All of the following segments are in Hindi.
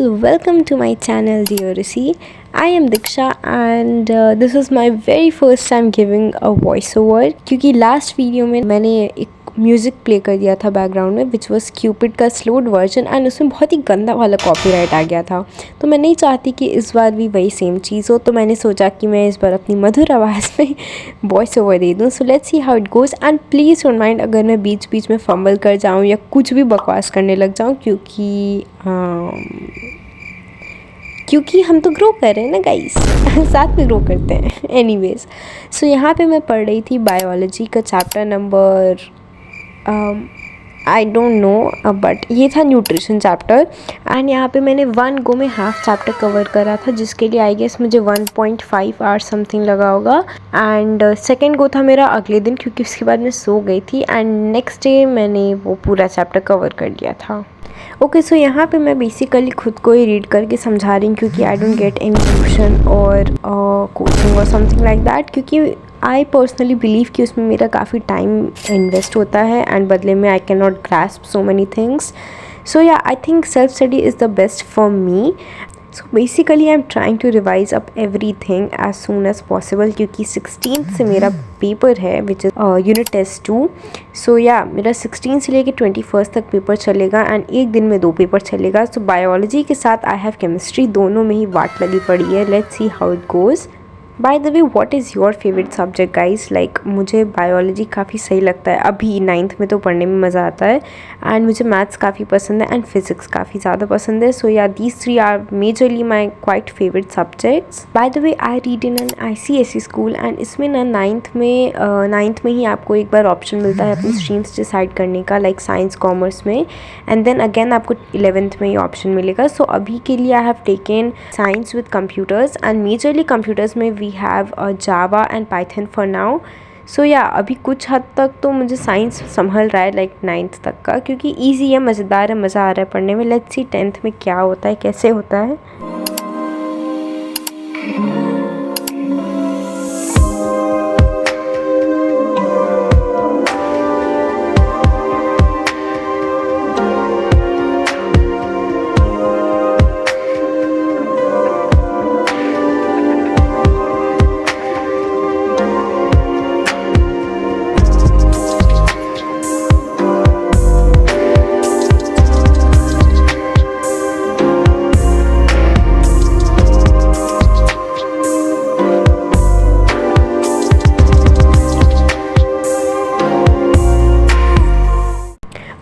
welcome to my channel Diorisi. I am Diksha and this is my very first time giving a voice over क्योंकि लास्ट वीडियो में मैंने एक म्यूज़िक प्ले कर दिया था बैकग्राउंड में विच वॉज क्यूपिड का स्लोड वर्जन एंड उसमें बहुत ही गंदा वाला कॉपीराइट आ गया था। तो मैं नहीं चाहती कि इस बार भी वही सेम चीज़ हो, तो मैंने सोचा कि मैं इस बार अपनी मधुर आवाज़ में वॉइस ओवर दे दूँ। So let's see how it goes and please don't mind अगर मैं बीच बीच में फंबल कर जाऊँ या कुछ भी बकवास करने लग जाऊँ, क्योंकि हम तो ग्रो कर रहे हैं ना गाइस साथ में ग्रो करते हैं। एनीवेज, सो यहाँ पे मैं पढ़ रही थी बायोलॉजी का chapter number I don't know but ये था न्यूट्रिशन चैप्टर एंड यहाँ पे मैंने 1 गो में हाफ चैप्टर कवर करा था, जिसके लिए आई गेस मुझे 1.5 आवर्स समथिंग लगा होगा। एंड सेकेंड गो था मेरा अगले दिन, क्योंकि उसके बाद मैं सो गई थी एंड नेक्स्ट डे मैंने वो पूरा चैप्टर कवर कर लिया था। ओके, सो यहाँ पे मैं बेसिकली खुद को ही रीड करके समझा रही हूँ, क्योंकि I don't get any tuition और कोचिंग और समथिंग लाइक दैट, क्योंकि आई पर्सनली बिलीव कि उसमें मेरा काफ़ी टाइम इन्वेस्ट होता है एंड बदले में I can not grasp so many things. So yeah I think self study is the best for me. So basically I am trying to revise up everything as soon as possible, क्योंकि 16th से मेरा पेपर है which is unit test 2। So yeah मेरा 16 से लेके 21 तक पेपर चलेगा एंड एक दिन में 2 पेपर चलेगा। सो बायोलॉजी के साथ आई हैव केमिस्ट्री, दोनों में ही वाट लगी पड़ी है। Let's see how it goes. Bye the way, what is your favourite subject guys? Like मुझे बायोलॉजी काफ़ी सही लगता है, अभी 9th में तो पढ़ने में मज़ा आता है एंड मुझे मैथ्स काफ़ी पसंद है एंड फिज़िक्स काफ़ी ज़्यादा पसंद है। So yeah these 3 are majorly my quite favourite subjects. By the way, I read in an ICSE school and इसमें ना 9th में ही आपको एक बार ऑप्शन मिलता है अपनी स्ट्रीम्स डिसाइड करने का, लाइक साइंस कॉमर्स में, एंड देन अगेन आपको 11th में ही ऑप्शन मिलेगा। सो अभी के लिए I have taken science with computers and majorly computers में we have Java and Python for now. So yeah, अभी कुछ हद तक तो मुझे साइंस संभल रहा है, लाइक 9th तक का, क्योंकि ईजी है, मज़ेदार है, मज़ा आ रहा है पढ़ने में। लेट्स सी 10th में क्या होता है, कैसे होता है।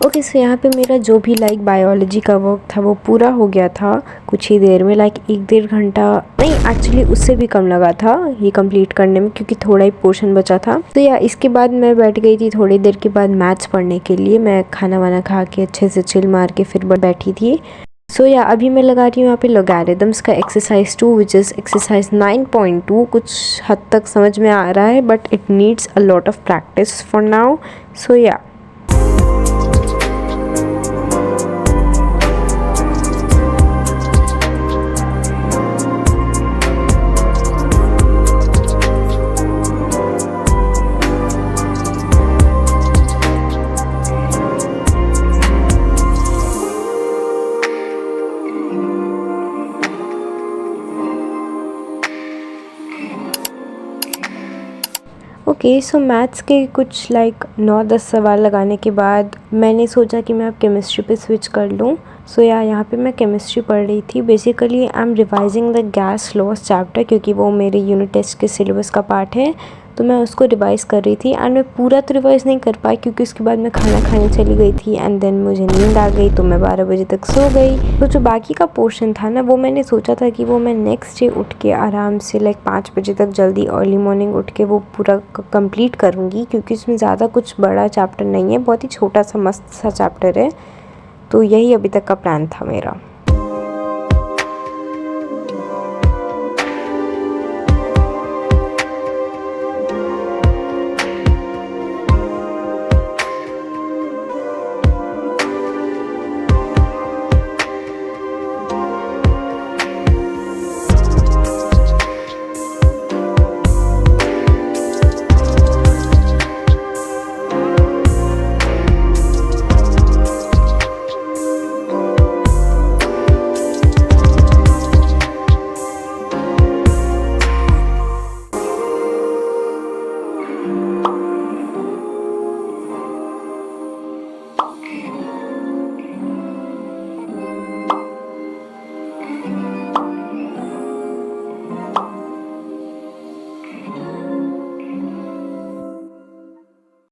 ओके, सो यहाँ पे मेरा जो भी लाइक बायोलॉजी का वर्क था वो पूरा हो गया था कुछ ही देर में, लाइक 1-1.5 घंटा नहीं, एक्चुअली उससे भी कम लगा था ये कंप्लीट करने में, क्योंकि थोड़ा ही पोर्शन बचा था। तो या इसके बाद मैं बैठ गई थी थोड़ी देर के बाद मैथ्स पढ़ने के लिए। मैं खाना वाना खा के अच्छे से चिल मार के फिर बैठी थी। सो या अभी मैं लगा रही हूँ यहाँ पे लॉगरिथम्स का एक्सरसाइज 2 विच इज़ एक्सरसाइज 9.2। कुछ हद तक समझ में आ रहा है but it needs a lot of practice for now. So yeah okay, so maths के कुछ लाइक 9-10 सवाल लगाने के बाद मैंने सोचा कि मैं अब केमिस्ट्री पे स्विच कर लूँ। सो यहाँ पे मैं केमिस्ट्री पढ़ रही थी। Basically I M revising the gas laws chapter, क्योंकि वो मेरे यूनिट टेस्ट के सिलेबस का पार्ट है, तो मैं उसको रिवाइज़ कर रही थी एंड मैं पूरा तो रिवाइज़ नहीं कर पाई, क्योंकि उसके बाद मैं खाना खाने चली गई थी एंड देन मुझे नींद आ गई, तो मैं 12 बजे तक सो गई। तो जो बाकी का पोर्शन था ना, वो मैंने सोचा था कि वो मैं नेक्स्ट डे उठ के आराम से लाइक 5 बजे तक जल्दी अर्ली मॉर्निंग उठ के वो पूरा कंप्लीट करूँगी, क्योंकि उसमें ज़्यादा कुछ बड़ा चैप्टर नहीं है, बहुत ही छोटा सा मस्त सा चैप्टर है। तो यही अभी तक का प्लान था मेरा।